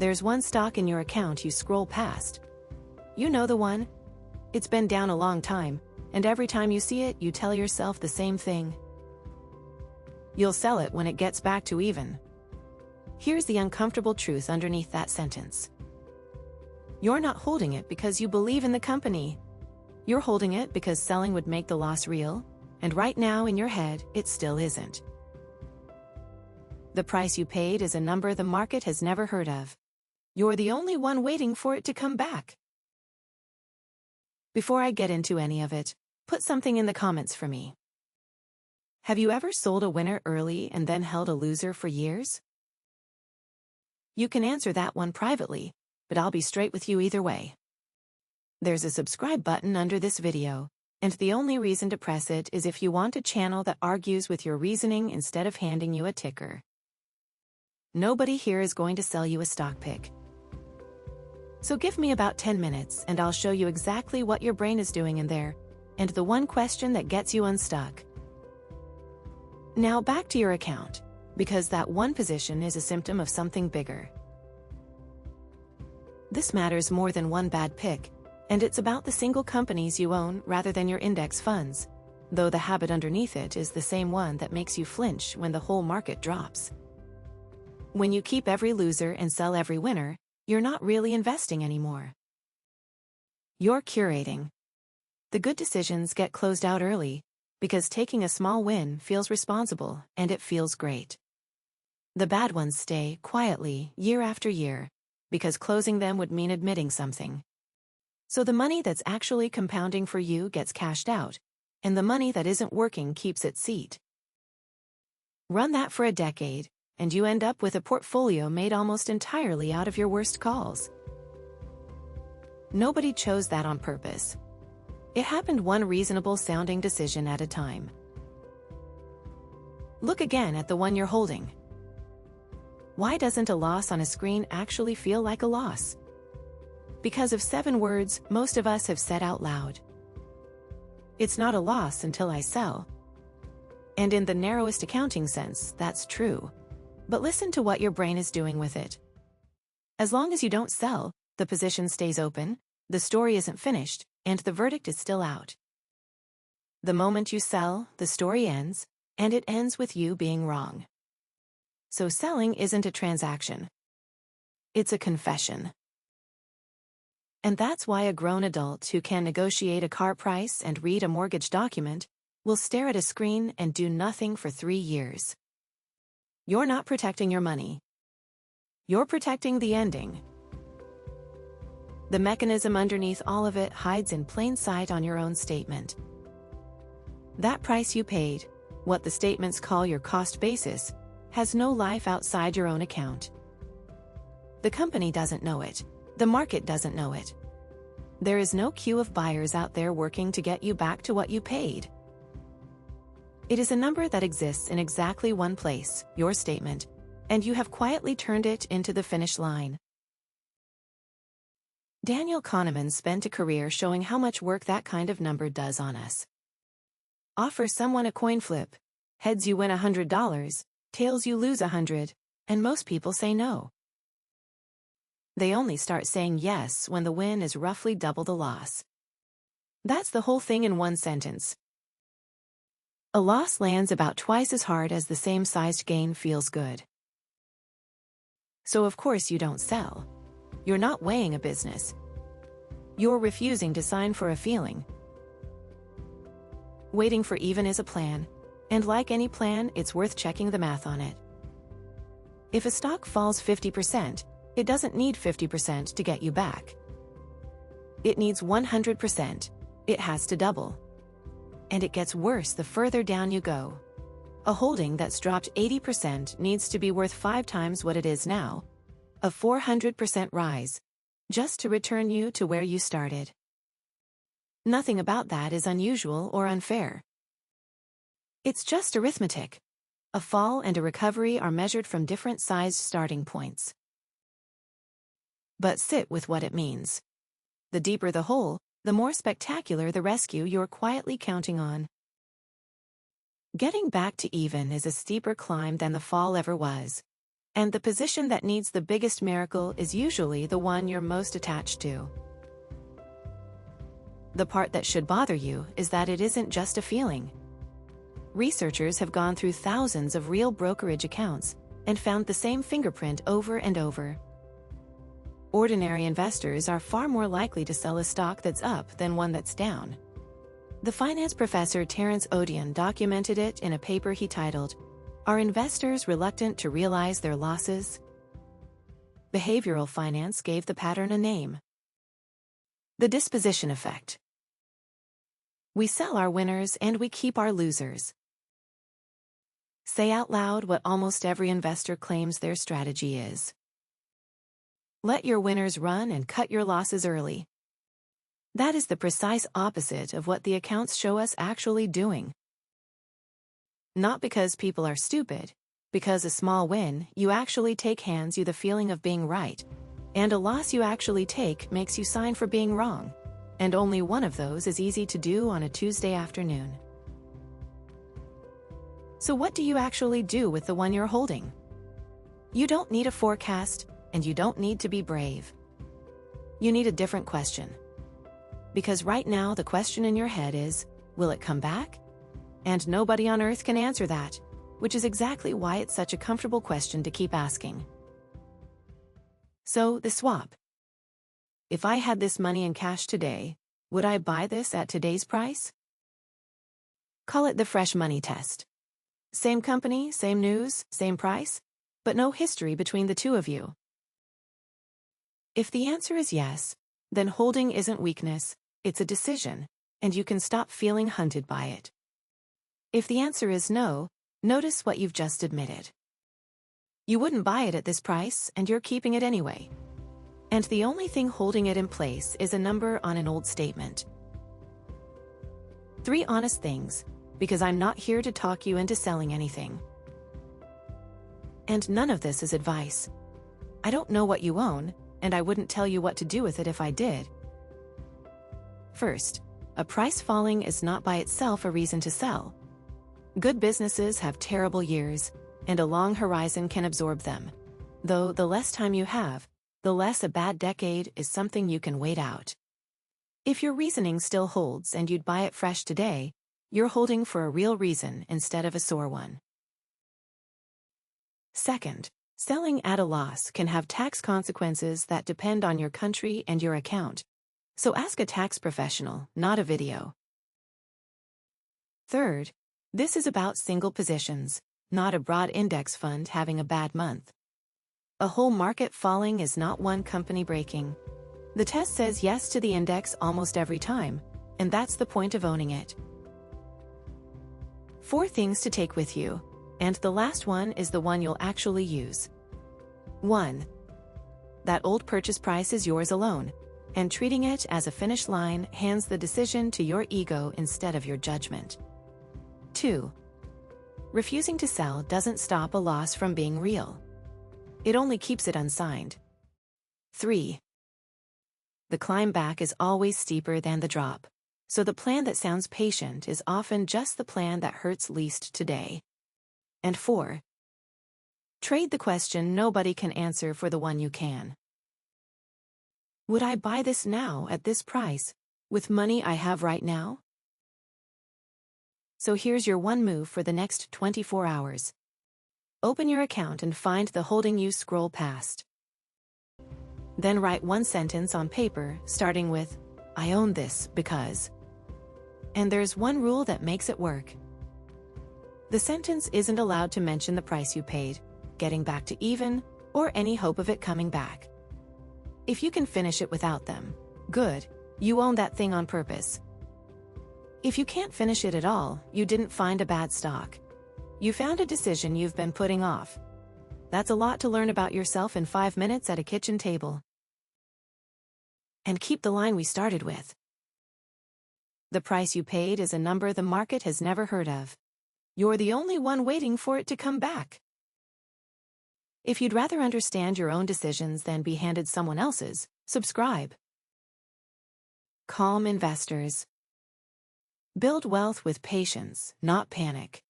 There's one stock in your account you scroll past. You know the one. It's been down a long time, and every time you see it, you tell yourself the same thing. You'll sell it when it gets back to even. Here's the uncomfortable truth underneath that sentence. You're not holding it because you believe in the company. You're holding it because selling would make the loss real, and right now in your head, it still isn't. The price you paid is a number the market has never heard of. You're the only one waiting for it to come back. Before I get into any of it, put something in the comments for me. Have you ever sold a winner early and then held a loser for years? You can answer that one privately, but I'll be straight with you either way. There's a subscribe button under this video, and the only reason to press it is if you want a channel that argues with your reasoning instead of handing you a ticker. Nobody here is going to sell you a stock pick. So give me about 10 minutes and I'll show you exactly what your brain is doing in there, and the one question that gets you unstuck. Now back to your account, because that one position is a symptom of something bigger. This matters more than one bad pick, and it's about the single companies you own rather than your index funds, though the habit underneath it is the same one that makes you flinch when the whole market drops. When you keep every loser and sell every winner, you're not really investing anymore. You're curating. The good decisions get closed out early, because taking a small win feels responsible and it feels great. The bad ones stay quietly year after year, because closing them would mean admitting something. So the money that's actually compounding for you gets cashed out, and the money that isn't working keeps its seat. Run that for a decade, and you end up with a portfolio made almost entirely out of your worst calls. Nobody chose that on purpose. It happened one reasonable-sounding decision at a time. Look again at the one you're holding. Why doesn't a loss on a screen actually feel like a loss? Because of 7 words most of us have said out loud. It's not a loss until I sell. And in the narrowest accounting sense, that's true. But listen to what your brain is doing with it. As long as you don't sell, the position stays open, the story isn't finished, and the verdict is still out. The moment you sell, the story ends, and it ends with you being wrong. So selling isn't a transaction. It's a confession. And that's why a grown adult who can negotiate a car price and read a mortgage document will stare at a screen and do nothing for 3 years. You're not protecting your money. You're protecting the ending. The mechanism underneath all of it hides in plain sight on your own statement. That price you paid, what the statements call your cost basis, has no life outside your own account. The company doesn't know it. The market doesn't know it. There is no queue of buyers out there working to get you back to what you paid. It is a number that exists in exactly one place, your statement, and you have quietly turned it into the finish line. Daniel Kahneman spent a career showing how much work that kind of number does on us. Offer someone a coin flip. Heads you win $100, tails you lose $100, and most people say no. They only start saying yes when the win is roughly double the loss. That's the whole thing in one sentence. A loss lands about twice as hard as the same-sized gain feels good. So of course you don't sell. You're not weighing a business. You're refusing to sign for a feeling. Waiting for even is a plan, and like any plan, it's worth checking the math on it. If a stock falls 50%, it doesn't need 50% to get you back. It needs 100%. It has to double. And it gets worse the further down you go. A holding that's dropped 80% needs to be worth 5 times what it is now. A 400% rise, just to return you to where you started. Nothing about that is unusual or unfair. It's just arithmetic. A fall and a recovery are measured from different sized starting points. But sit with what it means. The deeper the hole, the more spectacular the rescue you're quietly counting on. Getting back to even is a steeper climb than the fall ever was. And the position that needs the biggest miracle is usually the one you're most attached to. The part that should bother you is that it isn't just a feeling. Researchers have gone through thousands of real brokerage accounts and found the same fingerprint over and over. Ordinary investors are far more likely to sell a stock that's up than one that's down. The finance professor Terence Odion documented it in a paper he titled, "Are Investors Reluctant to Realize Their Losses?" Behavioral finance gave the pattern a name: the disposition effect. We sell our winners and we keep our losers. Say out loud what almost every investor claims their strategy is. Let your winners run and cut your losses early. That is the precise opposite of what the accounts show us actually doing. Not because people are stupid, because a small win you actually take hands you the feeling of being right, and a loss you actually take makes you sign for being wrong, and only one of those is easy to do on a Tuesday afternoon. So what do you actually do with the one you're holding? You don't need a forecast, and you don't need to be brave. You need a different question. Because right now the question in your head is, will it come back? And nobody on earth can answer that, which is exactly why it's such a comfortable question to keep asking. So, the swap. If I had this money in cash today, would I buy this at today's price? Call it the fresh money test. Same company, same news, same price, but no history between the two of you. If the answer is yes, then holding isn't weakness, it's a decision, and you can stop feeling hunted by it. If the answer is no, notice what you've just admitted. You wouldn't buy it at this price, and you're keeping it anyway. And the only thing holding it in place is a number on an old statement. 3 honest things, because I'm not here to talk you into selling anything. And none of this is advice. I don't know what you own, and I wouldn't tell you what to do with it if I did. First, a price falling is not by itself a reason to sell. Good businesses have terrible years, and a long horizon can absorb them. Though the less time you have, the less a bad decade is something you can wait out. If your reasoning still holds and you'd buy it fresh today, you're holding for a real reason instead of a sore one. Second, selling at a loss can have tax consequences that depend on your country and your account. So ask a tax professional, not a video. Third, this is about single positions, not a broad index fund having a bad month. A whole market falling is not one company breaking. The test says yes to the index almost every time, and that's the point of owning it. 4 things to take with you, and the last one is the one you'll actually use. 1. That old purchase price is yours alone, and treating it as a finish line hands the decision to your ego instead of your judgment. 2. Refusing to sell doesn't stop a loss from being real. It only keeps it unsigned. 3. The climb back is always steeper than the drop, so the plan that sounds patient is often just the plan that hurts least today. And 4. Trade the question nobody can answer for the one you can. Would I buy this now at this price, with money I have right now? So here's your one move for the next 24 hours. Open your account and find the holding you scroll past. Then write one sentence on paper, starting with, "I own this because." And there's one rule that makes it work. The sentence isn't allowed to mention the price you paid, getting back to even, or any hope of it coming back. If you can finish it without them, good, you own that thing on purpose. If you can't finish it at all, you didn't find a bad stock. You found a decision you've been putting off. That's a lot to learn about yourself in 5 minutes at a kitchen table. And keep the line we started with. The price you paid is a number the market has never heard of. You're the only one waiting for it to come back. If you'd rather understand your own decisions than be handed someone else's, subscribe. Calm investors. Build wealth with patience, not panic.